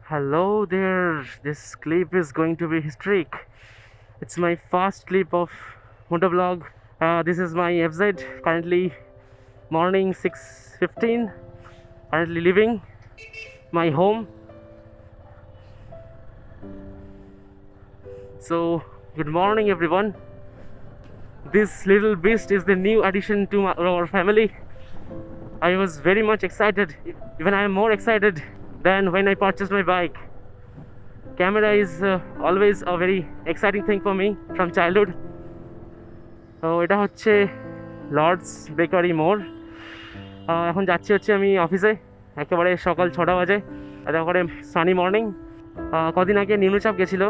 Hello there, this clip is going to be historic. It's my first clip of motovlog. This is my FZ, currently morning 6:15, currently leaving my home. So, good morning everyone. This little beast is the new addition to our family. I was very much excited, even I am more excited than when I purchased my bike. Camera is always a very exciting thing for me from childhood. তো এটা হচ্ছে Lords bakery মোড়। এখন যাচ্ছি হচ্ছে আমি অফিসে, একেবারে সকাল 6টা বাজে, একেবারে সানি মর্নিং। কদিন আগে নিম্নচাপ গেছিলো,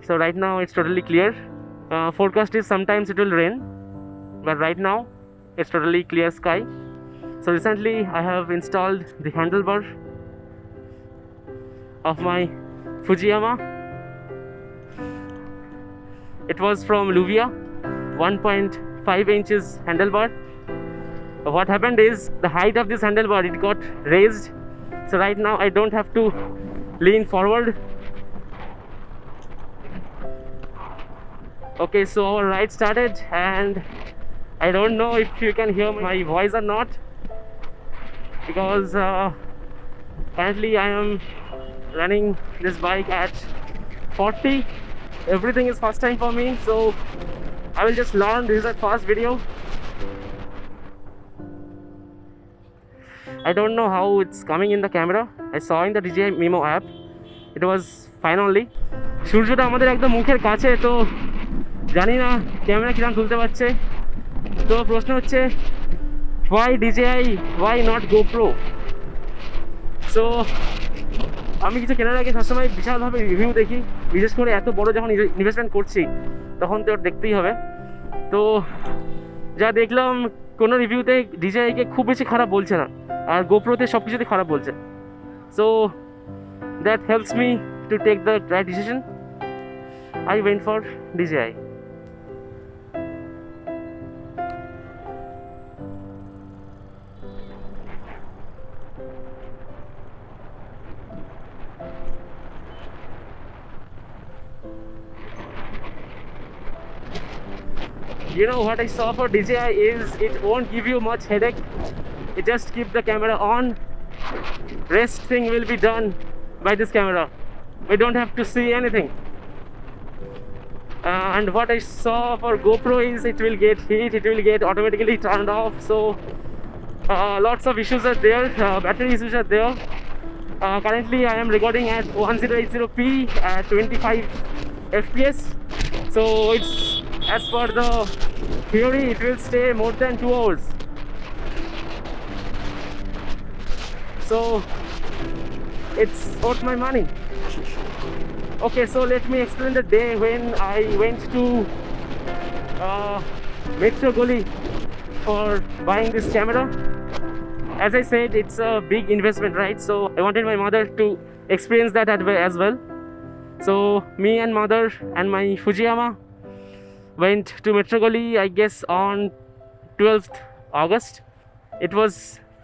so right now it's totally clear. Forecast is sometimes it will rain, but right now it's totally clear sky. So recently I have installed the handlebar of my Fujiyama. It was from Luvia, 1.5 inches handlebar. What happened is the height of this handlebar, it got raised, so right now I don't have to lean forward. Okay, so our ride started and I don't know if you can hear my voice or not, because currently I am running this bike at 40. Everything is first time for me, so I will just learn. This is a fast video. I don't know how it's coming in the camera. I saw in the DJI Memo app, it was fine only. সূর্যটা আমাদের একদম মুখের কাছে, তো জানি না camera কিরকম তুলতে পারছে। তো প্রশ্ন হচ্ছে, why DJI, why not GoPro? So আমি কিছু কেনার আগে সবসময় বিশালভাবে রিভিউ দেখি, বিশেষ করে এত বড় যখন ইনভেস্টমেন্ট করছি তখন তো দেখতেই হবে। তো যা দেখলাম, কোনো রিভিউতে ডিজিআইকে খুব বেশি খারাপ বলছে না, আর গোপ্রোতে সব কিছুতেই খারাপ বলছে। So that helps me to take the right decision. I went for DGI. You know what I saw for DJI is it won't give you much headache. It just keep the camera on. Rest thing will be done by this camera. We don't have to see anything. And what I saw for GoPro is it will get heat, it will get automatically turned off. So lots of issues are there, battery issues are there. Currently I am recording at 1080p at 25 fps. So it's, as per the theory, it will stay more than 2 hours. So it's worth my money. Okay, so let me explain the day when I went to Metro Gully for buying this camera. As I said, it's a big investment, right? So I wanted my mother to experience that as well. So me and mother and my Fujiyama went to Metro Gully, I guess on 12th August. It was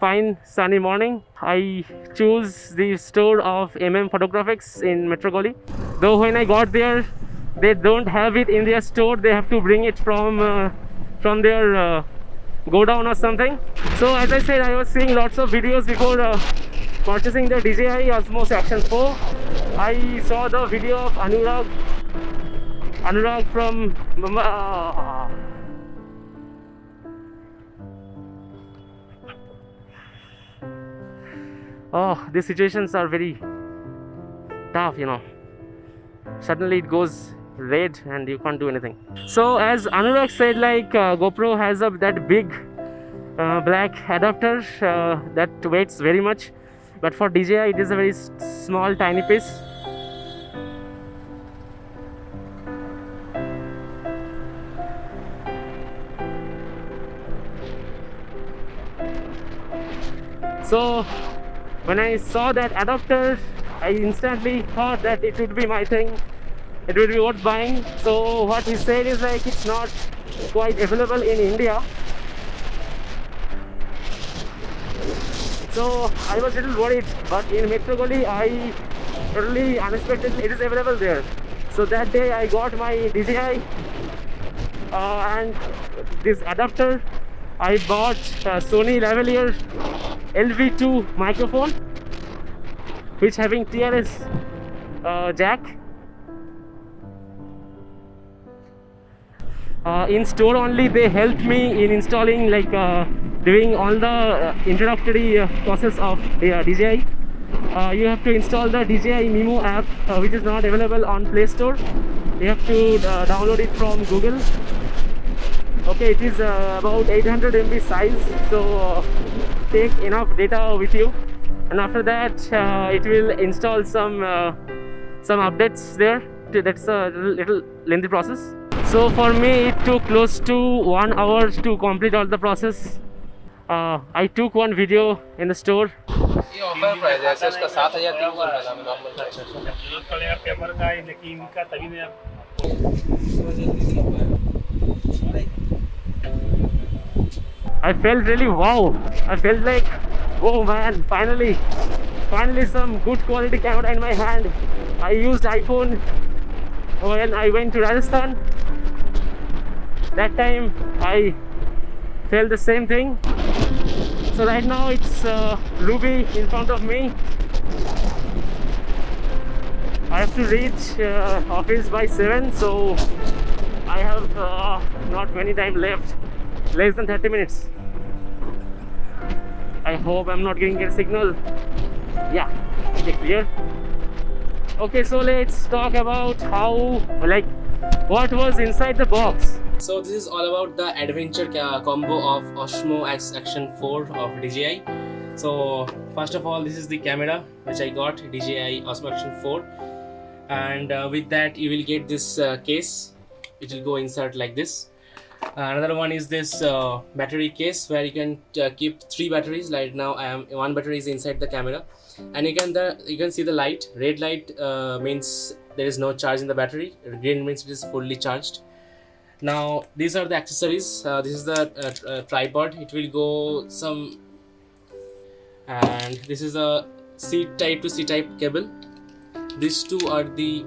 fine sunny morning. I choose the store of Photographics in Metro Gully. Though when I got there, they don't have it in their store. They have to bring it from their godown or something. So as I said, I was seeing lots of videos before purchasing the DJI Osmo Action 4. I saw the video of Anurag from oh, these situations are very tough, you know. Suddenly it goes red and you can't do anything. So as Anurag said, like GoPro has that big black adapter that weighs very much, but for DJI it is a very small tiny piece. So when I saw that adapter, I instantly thought that it would be my thing, it would be worth buying. So what he said is like it's not quite available in India. So I was a little worried, but in Metro Gully I totally unexpectedly it is available there. So that day I got my DJI and this adapter. I bought Sony lavalier LV2 microphone, which having TRS jack. In store only they helped me in installing, like doing all the introductory process of the DJI. You have to install the DJI Mimo app, which is not available on Play Store. You have to download it from Google. Okay, it is about 800 MB size, so take enough data with you, and after that it will install some updates there. That's a little lengthy process. So for me it took close to 1 hour to complete all the process. I took one video in the store. ये offer price है, इसका 7,300 का normal price है। Paper का है, लेकिन इनका तभी नहीं आप I felt really wow. I felt like, oh man, finally some good quality camera in my hand. I used iPhone when I went to Rajasthan. That time I felt the same thing. So right now it's Ruby in front of me. I have to reach office by 7, so I have not many time left. Less than 30 minutes. I hope I'm not getting a signal. Yeah, okay, clear. Okay, so let's talk about how, like, what was inside the box. So this is all about the adventure combo of Osmo Action 4 of DJI. So first of all, this is the camera which I got, DJI Osmo Action 4, and with that you will get this case which will go insert like this. Another one is this battery case where you can keep 3 batteries. Right now one battery is inside the camera, and you can see the light. Red light means there is no charge in the battery. Green means it is fully charged. Now these are the accessories. This is the tripod. It will go some, and this is a C type to C type cable. These two are the,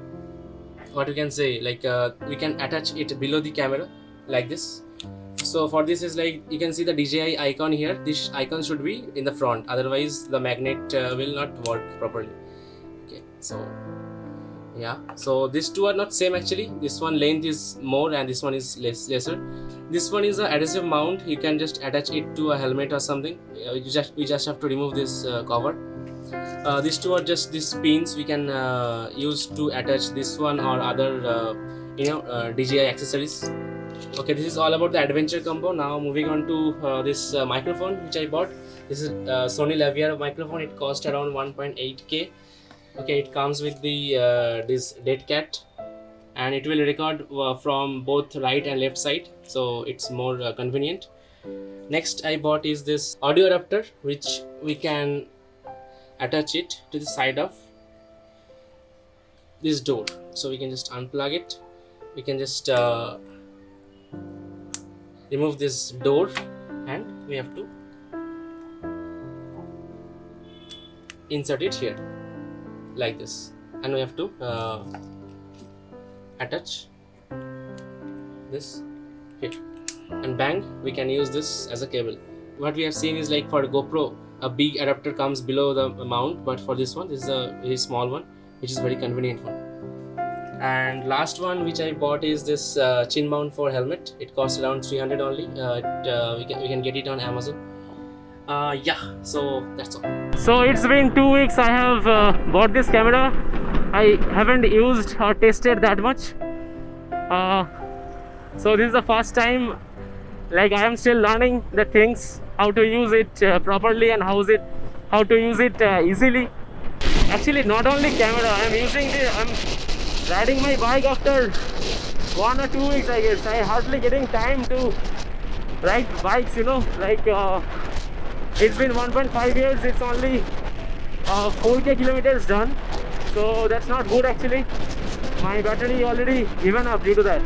what you can say, like we can attach it below the camera like this. So for this is like, you can see the DJI icon here. This icon should be in the front, otherwise the magnet will not work properly. Okay, so yeah, so these two are not same actually. This one length is more and this one is lesser. This one is an adhesive mount. You can just attach it to a helmet or something. We just have to remove this cover. These two are just these pins we can use to attach this one or other DJI accessories. Okay, this is all about the adventure combo. Now moving on to this microphone which I bought. This is Sony lavalier microphone. It cost around 1.8k. Okay, it comes with the this dead cat, and it will record from both right and left side, so it's more convenient. Next I bought is this audio adapter which we can attach it to the side of this door, so we can just unplug it. We can just remove this door, and we have to insert it here like this, and we have to attach this here, and bang, we can use this as a cable. What we have seen is like for GoPro a big adapter comes below the mount, but for this one, this is a very small one, which is very convenient one. And last one which I bought is this chin mount for helmet. It costs around 300 only. We can get it on Amazon. Yeah, so that's all. So it's been 2 weeks I have bought this camera. I haven't used or tested that much. So this is the first time, like I am still learning the things, how to use it properly and how to use it easily. Actually, not only camera, I'm riding my bike after 1 or 2 weeks, I guess. I hardly getting time to ride bikes, like it's been 1.5 years, it's only 4k kilometers done, so that's not good actually. My battery already given up due to that.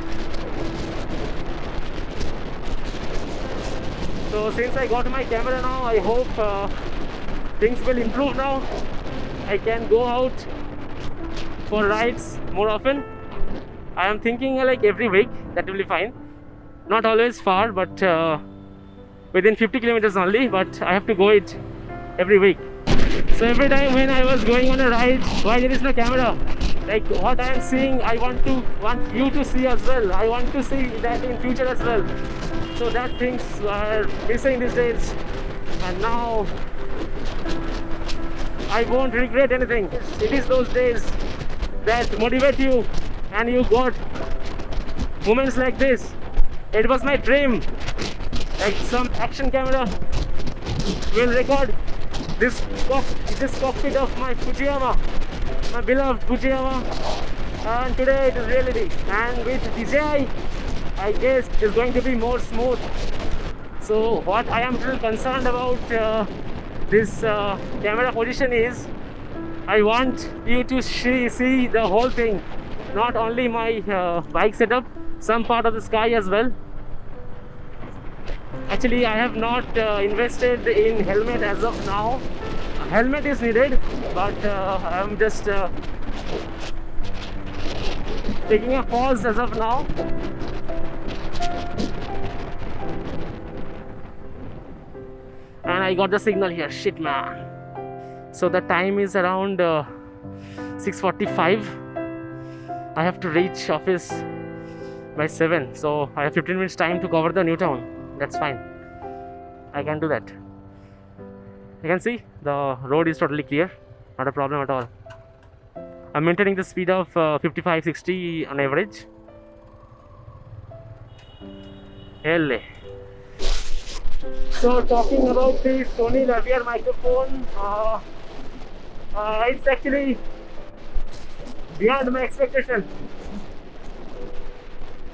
So since I got my camera now, I hope things will improve now. I can go out for rides more often. I am thinking like every week, that will be fine. Not always far, but within 50 kilometers only, but I have to go it every week. So every time when I was going on a ride, why there is no camera? Like what I am seeing, I want you to see as well. I want to see that in future as well. So that things are missing these days, and now I won't regret anything. It is those days that motivate you, and you got moments like this. It was my dream, like some action camera will record this cockpit of my Fujiyama, my beloved Fujiyama, and today it is reality. And with DJI, I guess it's going to be more smooth. So what I am little concerned about this camera position is, I want you to see the whole thing, not only my bike setup, some part of the sky as well. Actually, I have not invested in helmet as of now. Helmet is needed, but I am just taking a pause as of now. And I got the signal here. Shit, man. So the time is around 6:45. I have to reach office by 7. So I have 15 minutes time to cover the new town. That's fine. I can do that. You can see the road is totally clear. Not a problem at all. I'm maintaining the speed of 55-60 on average. Hell. So talking about the Sony Lavalier microphone, it's actually beyond my expectation.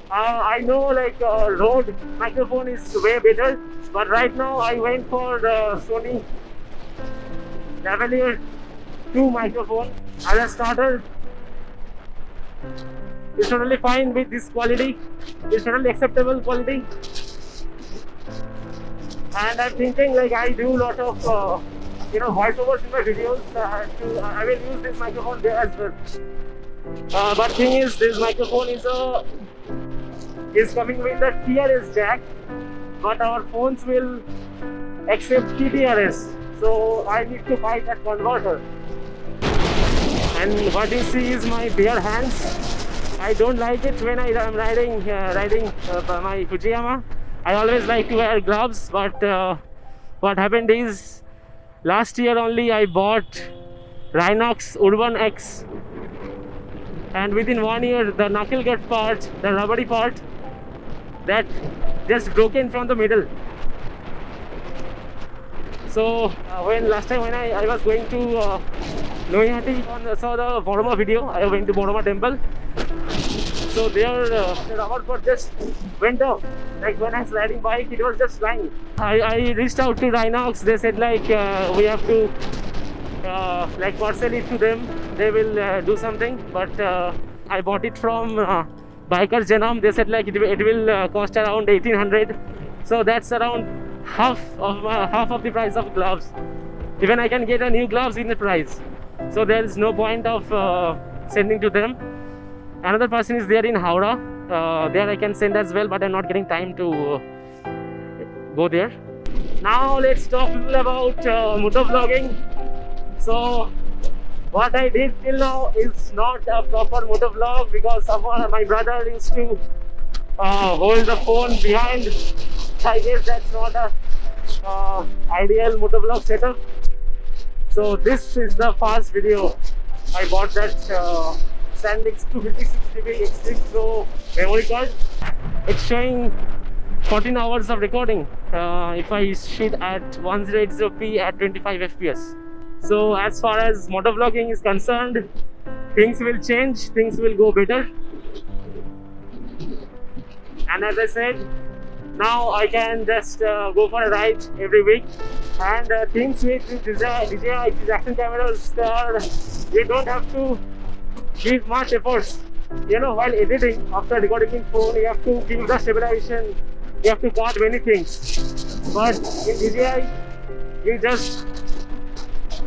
I know like Rode microphone is way better, but right now I went for the Sony Lavalier 2 microphone as a starter. It's totally fine with this quality. It's totally acceptable quality. And I'm thinking like I do a lot of voiceovers in my videos. I will use this microphone there as well. But thing is, this microphone is coming with a TRS jack, but our phones will accept TTRS. So I need to buy that converter. And what you see is my bare hands. I don't like it when I am riding my Fujiyama. I always like to wear gloves, but what happened is last year only I bought Rhinox Urban X, and within 1 year the knuckle gut part, the rubbery part, that just broken from the middle. So when last time when I was going to Noihati, saw the Boroma video, I went to Boroma temple. So there the rubber part just went off. Like when I was riding bike, it was just flying. I reached out to Rhinox. They said like we have to like parcel it to them. They will do something. But I bought it from Biker Genome. They said like it will cost around 1800. So that's around half of the price of gloves. Even I can get a new gloves in the price. So there is no point of sending to them. Another person is there in Howrah. There I can send as well, but I'm not getting time to go there. Now let's talk a little about motovlogging. So what I did till now is not a proper motovlog, because my brother used to hold the phone behind. I guess that's not a ideal motovlog setup. So this is the first video. I bought that SanDisk 256GB Extreme Pro memory card. It's showing 14 hours of recording if I shoot at 1080p at 25 FPS. So as far as motovlogging is concerned, things will change, things will go better. And as I said, now I can just go for a ride every week. And things with DJI action cameras, you don't have to give much efforts. While editing, after recording in phone, you have to give the stabilization, you have to cut many things. But in DJI, you just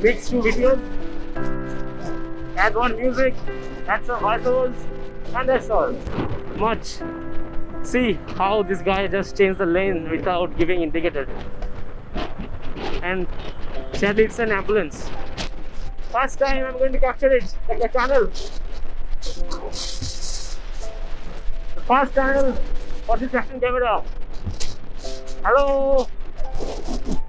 mix two videos add one music, add some voiceovers, and that's all. Much. See how this guy just changed the lane without giving indicator. And sadly it's an ambulance. First time I'm going to capture it, like a channel. The first channel for this action camera. Hello!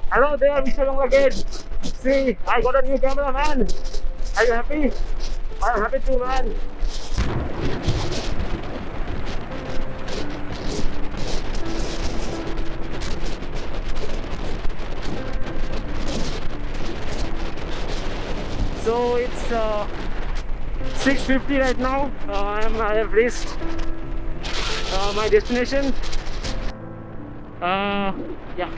Hello there, Mr. Bangla Gate. See, I got a new camera, man. Are you happy? I'm happy too, man. So it's 6:50 right now. I have reached my destination. Yeah.